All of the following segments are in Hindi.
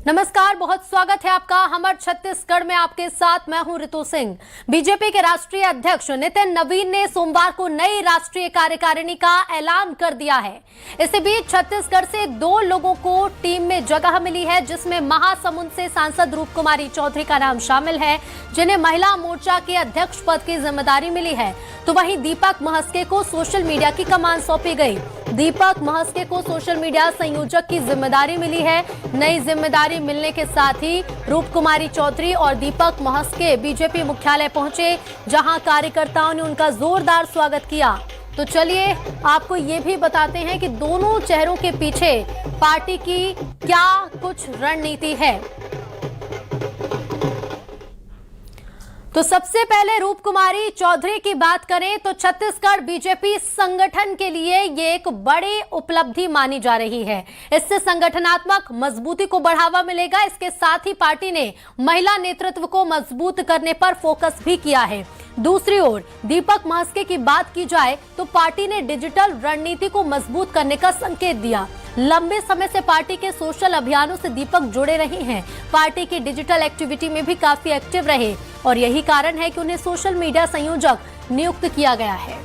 नमस्कार, बहुत स्वागत है आपका हमर छत्तीसगढ़ में। आपके साथ मैं हूं रितु सिंह। बीजेपी के राष्ट्रीय अध्यक्ष नितिन नवीन ने सोमवार को नई राष्ट्रीय कार्यकारिणी का ऐलान कर दिया है। इसी बीच छत्तीसगढ़ से 2 लोगों को टीम में जगह मिली है, जिसमें महासमुंद से सांसद रूप कुमारी चौधरी का नाम शामिल है, जिन्हें महिला मोर्चा के अध्यक्ष पद की जिम्मेदारी मिली है। तो वहीं दीपक महस्के को सोशल मीडिया की कमान सौंपी गई। दीपक महस्के को सोशल मीडिया संयोजक की जिम्मेदारी मिली है। नई जिम्मेदारी मिलने के साथ ही रूप कुमारी चौधरी और दीपक महस्के बीजेपी मुख्यालय पहुंचे, जहां कार्यकर्ताओं ने उनका जोरदार स्वागत किया। तो चलिए आपको ये भी बताते हैं कि दोनों चेहरों के पीछे पार्टी की क्या कुछ रणनीति है। तो सबसे पहले रूप कुमारी चौधरी की बात करें तो छत्तीसगढ़ बीजेपी संगठन के लिए ये एक बड़ी उपलब्धि मानी जा रही है। इससे संगठनात्मक मजबूती को बढ़ावा मिलेगा। इसके साथ ही पार्टी ने महिला नेतृत्व को मजबूत करने पर फोकस भी किया है। दूसरी ओर दीपक महस्के की बात की जाए तो पार्टी ने डिजिटल रणनीति को मजबूत करने का संकेत दिया। लंबे समय से पार्टी के सोशल अभियानों से दीपक जुड़े रहे हैं। पार्टी की डिजिटल एक्टिविटी में भी काफी एक्टिव रहे और यही कारण है कि उन्हें सोशल मीडिया संयोजक नियुक्त किया गया है।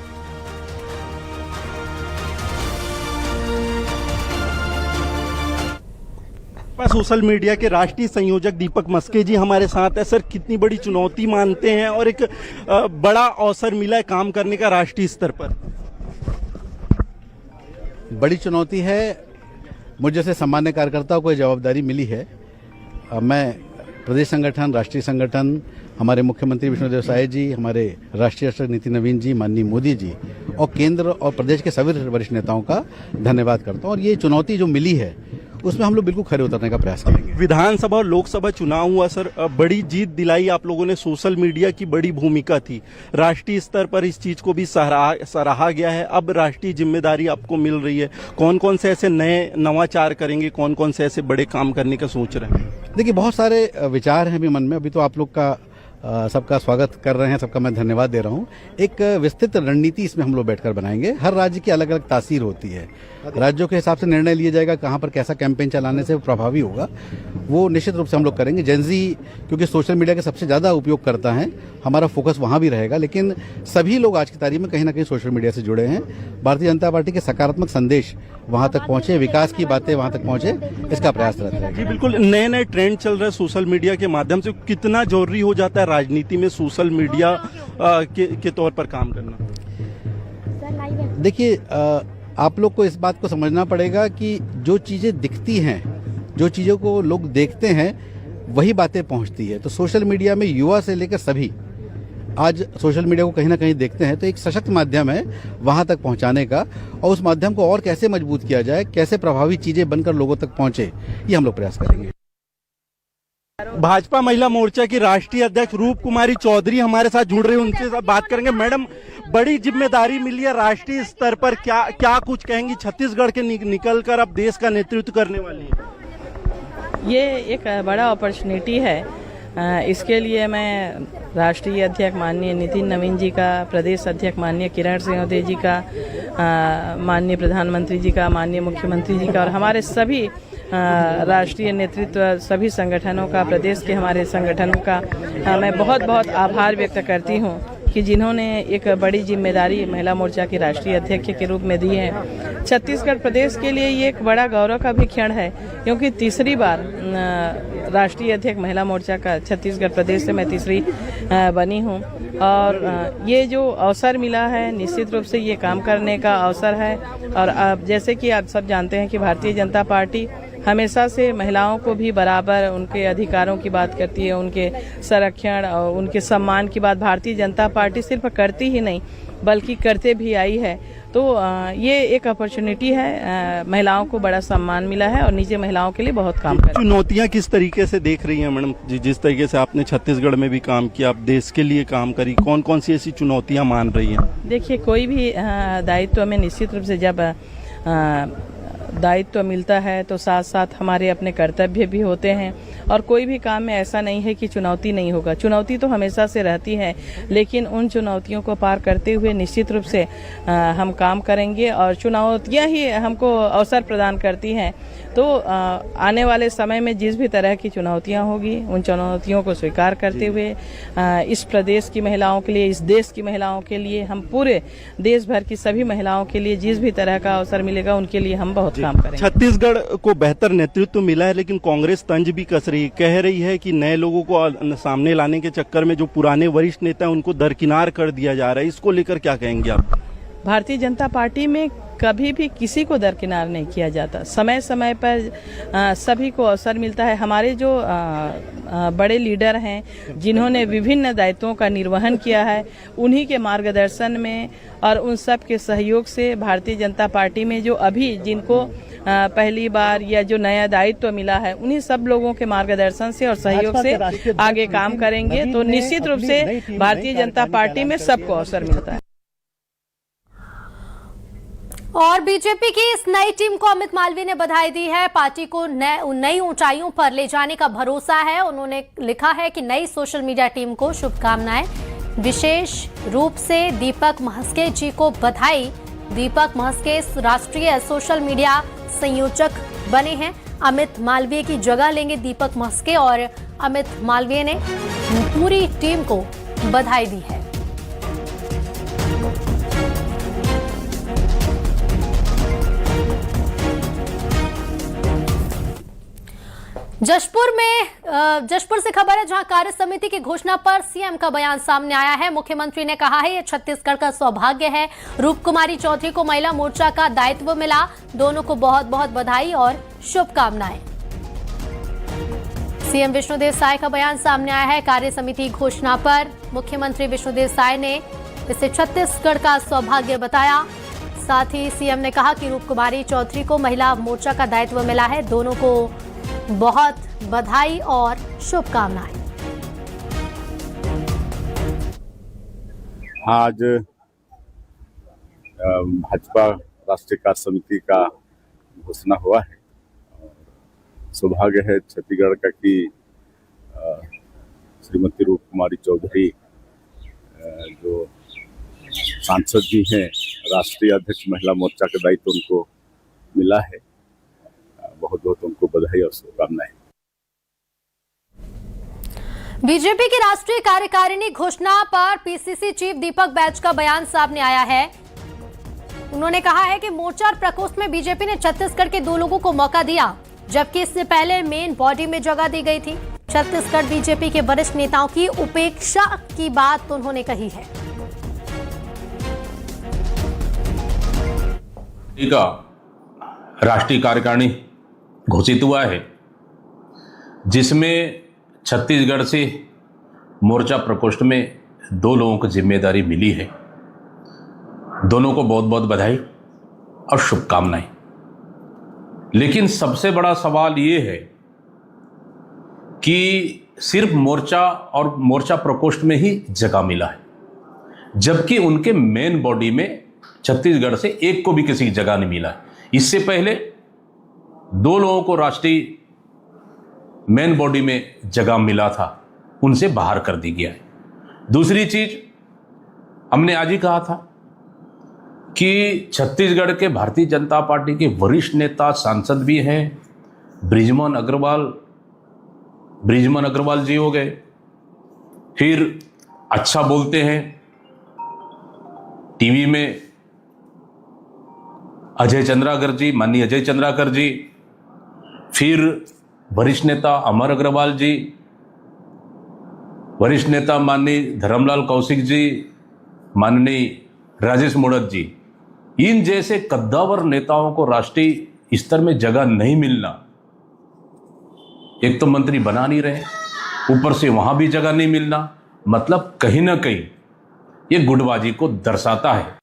सोशल मीडिया के राष्ट्रीय संयोजक दीपक महस्के जी हमारे साथ है। सर, कितनी बड़ी चुनौती मानते हैं और एक बड़ा अवसर मिला है काम करने का राष्ट्रीय स्तर पर? बड़ी चुनौती है। मुझे जैसे सामान्य कार्यकर्ताओं को जवाबदारी मिली है। मैं प्रदेश संगठन, राष्ट्रीय संगठन, हमारे मुख्यमंत्री विष्णुदेव साय जी, हमारे राष्ट्रीय अध्यक्ष नितिन नवीन जी, माननीय मोदी जी और केंद्र और प्रदेश के सभी वरिष्ठ नेताओं का धन्यवाद करता हूं। और ये चुनौती जो मिली है उसमें हम लोग बिल्कुल खरे उतरने का प्रयास करेंगे। विधानसभा और लोकसभा चुनाव हुआ सर, बड़ी जीत दिलाई आप लोगों ने। सोशल मीडिया की बड़ी भूमिका थी। राष्ट्रीय स्तर पर इस चीज को भी सराहा गया है। अब राष्ट्रीय जिम्मेदारी आपको मिल रही है। कौन कौन से ऐसे नए नवाचार करेंगे, कौन कौन से ऐसे बड़े काम करने का सोच रहे हैं? देखिए, बहुत सारे विचार हैं अभी मन में। अभी तो आप लोग का सबका स्वागत कर रहे हैं, सबका मैं धन्यवाद दे रहा हूं। एक विस्तृत रणनीति इसमें हम लोग बैठकर बनाएंगे। हर राज्य की अलग अलग तासीर होती है। राज्यों के हिसाब से निर्णय लिया जाएगा कहां पर कैसा कैंपेन चलाने से प्रभावी होगा, वो निश्चित रूप से हम लोग करेंगे। जेनजी क्योंकि सोशल मीडिया के सबसे ज्यादा उपयोग करता है, हमारा फोकस वहां भी रहेगा। लेकिन सभी लोग आज की तारीख में कहीं ना कहीं सोशल मीडिया से जुड़े हैं। भारतीय जनता पार्टी के सकारात्मक संदेश वहां तक पहुंचे, विकास की बातें वहां तक पहुंचे, इसका प्रयास रहता है। जी बिल्कुल, नए नए ट्रेंड चल रहे हैं सोशल मीडिया के माध्यम से। कितना जरूरी हो जाता है राजनीति में सोशल मीडिया के तौर पर काम करना? देखिए, आप लोग को इस बात को समझना पड़ेगा कि जो चीजें दिखती हैं, जो चीजों को लोग देखते हैं, वही बातें पहुंचती है। तो सोशल मीडिया में युवा से लेकर सभी आज सोशल मीडिया को कहीं ना कहीं देखते हैं। तो एक सशक्त माध्यम है वहां तक पहुंचाने का, और उस माध्यम को और कैसे मजबूत किया जाए, कैसे प्रभावी चीजें बनकर लोगों तक पहुंचे, ये हम लोग प्रयास करेंगे। भाजपा महिला मोर्चा की राष्ट्रीय अध्यक्ष रूप कुमारी चौधरी हमारे साथ जुड़ रही हैं, उनके साथ बात करेंगे। मैडम, बड़ी जिम्मेदारी मिली है राष्ट्रीय स्तर पर, क्या कुछ कहेंगी? छत्तीसगढ़ के निकल कर अब देश का नेतृत्व करने वाली है। ये एक बड़ा अपॉर्चुनिटी है। इसके लिए मैं राष्ट्रीय अध्यक्ष माननीय नितिन नवीन जी का, प्रदेश अध्यक्ष माननीय किरण सिंह जी का, माननीय प्रधानमंत्री जी का, माननीय मुख्यमंत्री जी का और हमारे सभी राष्ट्रीय नेतृत्व, सभी संगठनों का, प्रदेश के हमारे संगठनों का मैं बहुत बहुत आभार व्यक्त करती हूँ कि जिन्होंने एक बड़ी जिम्मेदारी महिला मोर्चा की राष्ट्रीय अध्यक्ष के रूप में दी है। छत्तीसगढ़ प्रदेश के लिए ये एक बड़ा गौरव का भी क्षण है, क्योंकि तीसरी बार राष्ट्रीय अध्यक्ष महिला मोर्चा का छत्तीसगढ़ प्रदेश से मैं तीसरी बनी हूँ। और ये जो अवसर मिला है, निश्चित रूप से ये काम करने का अवसर है। और अब जैसे कि आप सब जानते हैं कि भारतीय जनता पार्टी हमेशा से महिलाओं को भी बराबर उनके अधिकारों की बात करती है, उनके संरक्षण और उनके सम्मान की बात भारतीय जनता पार्टी सिर्फ करती ही नहीं बल्कि करते भी आई है। तो ये एक अपॉर्चुनिटी है। महिलाओं को बड़ा सम्मान मिला है और नीचे महिलाओं के लिए बहुत काम कर। चुनौतियां किस तरीके से देख रही हैं मैडम जी? जिस तरीके से आपने छत्तीसगढ़ में भी काम किया, आप देश के लिए काम करी, कौन कौन सी ऐसी चुनौतियां मान रही हैं? देखिए, कोई भी दायित्व में निश्चित रूप से जब दायित्व मिलता है तो साथ साथ हमारे अपने कर्तव्य भी होते हैं, और कोई भी काम में ऐसा नहीं है कि चुनौती नहीं होगा। चुनौती तो हमेशा से रहती है, लेकिन उन चुनौतियों को पार करते हुए निश्चित रूप से हम काम करेंगे, और चुनौतियां ही हमको अवसर प्रदान करती हैं। तो आने वाले समय में जिस भी तरह की चुनौतियां होगी, उन चुनौतियों को स्वीकार करते हुए इस प्रदेश की महिलाओं के लिए, इस देश की महिलाओं के लिए, हम पूरे देश भर की सभी महिलाओं के लिए जिस भी तरह का अवसर मिलेगा उनके लिए हम बहुत काम करेंगे। छत्तीसगढ़ को बेहतर नेतृत्व मिला है, लेकिन कांग्रेस तंज भी कस रही, कह रही है कि नए लोगों को सामने लाने के चक्कर में जो पुराने वरिष्ठ नेता हैं उनको दरकिनार कर दिया जा रहा है। इसको लेकर क्या कहेंगे आप? भारतीय जनता पार्टी में कभी भी किसी को दरकिनार नहीं किया जाता। समय समय पर सभी को अवसर मिलता है। हमारे जो बड़े लीडर हैं जिन्होंने विभिन्न दायित्वों का निर्वहन किया है, उन्हीं के मार्गदर्शन में और उन सब के सहयोग से भारतीय जनता पार्टी में जो अभी जिनको पहली बार या जो नया दायित्व मिला है, उन्हीं सब लोगों के मार्गदर्शन से और सहयोग से आगे काम करेंगे। तो निश्चित रूप से भारतीय जनता पार्टी में सबको अवसर मिलता है। और बीजेपी की इस नई टीम को अमित मालवीय ने बधाई दी है। पार्टी को नई ऊंचाइयों पर ले जाने का भरोसा है। उन्होंने लिखा है कि नई सोशल मीडिया टीम को शुभकामनाएं। विशेष रूप से दीपक महस्के जी को बधाई। दीपक महस्के राष्ट्रीय सोशल मीडिया संयोजक बने हैं। अमित मालवीय की जगह लेंगे दीपक महस्के, और अमित मालवीय ने पूरी टीम को बधाई दी है। जशपुर से खबर है, जहां कार्य समिति की घोषणा पर सीएम का बयान सामने आया है। मुख्यमंत्री ने कहा है, यह छत्तीसगढ़ का सौभाग्य है। रूप कुमारी चौधरी को महिला मोर्चा का दायित्व मिला। दोनों को बहुत बहुत बधाई और शुभकामनाएं। सीएम विष्णुदेव साय का बयान सामने आया है। कार्य समिति घोषणा पर मुख्यमंत्री विष्णुदेव साय ने इसे छत्तीसगढ़ का सौभाग्य बताया। साथ ही सीएम ने कहा कि रूप कुमारी चौधरी को महिला मोर्चा का दायित्व मिला है। दोनों को बहुत बधाई और शुभकामनाएं। आज भाजपा राष्ट्रीय कार्य समिति का घोषणा हुआ है। सौभाग्य है छत्तीसगढ़ का कि श्रीमती रूप कुमारी चौधरी जो सांसद भी हैं, राष्ट्रीय अध्यक्ष महिला मोर्चा का दायित्व उनको मिला है। बहुत बहुत उनको बधाई और शुभकामनाएं। बीजेपी की राष्ट्रीय कार्यकारिणी घोषणा पर पीसीसी चीफ दीपक बैज का बयान सामने आया है। उन्होंने कहा है कि मोर्चा और प्रकोष्ठ में बीजेपी ने छत्तीसगढ़ के 2 लोगों को मौका दिया, जबकि इससे पहले मेन बॉडी में जगह दी गई थी। छत्तीसगढ़ बीजेपी के वरिष्ठ नेताओं की उपेक्षा की बात उन्होंने कही है। राष्ट्रीय कार्यकारिणी घोषित हुआ है, जिसमें छत्तीसगढ़ से मोर्चा प्रकोष्ठ में 2 लोगों को जिम्मेदारी मिली है। दोनों को बहुत बहुत बधाई और शुभकामनाएं। लेकिन सबसे बड़ा सवाल ये है कि सिर्फ मोर्चा और मोर्चा प्रकोष्ठ में ही जगह मिला है, जबकि उनके मेन बॉडी में छत्तीसगढ़ से एक को भी किसी जगह नहीं मिला है। इससे पहले 2 लोगों को राष्ट्रीय मेन बॉडी में जगह मिला था, उनसे बाहर कर दी गया है। दूसरी चीज, हमने आज ही कहा था कि छत्तीसगढ़ के भारतीय जनता पार्टी के वरिष्ठ नेता सांसद भी हैं। बृजमोहन अग्रवाल जी हो गए, फिर अच्छा बोलते हैं टीवी में माननीय अजय चंद्राकर जी, फिर वरिष्ठ नेता अमर अग्रवाल जी, वरिष्ठ नेता माननीय धर्मलाल कौशिक जी, माननीय राजेश मोड़क जी। इन जैसे कद्दावर नेताओं को राष्ट्रीय स्तर में जगह नहीं मिलना, एक तो मंत्री बना नहीं रहे, ऊपर से वहां भी जगह नहीं मिलना, मतलब कहीं ना कहीं ये गुटबाजी को दर्शाता है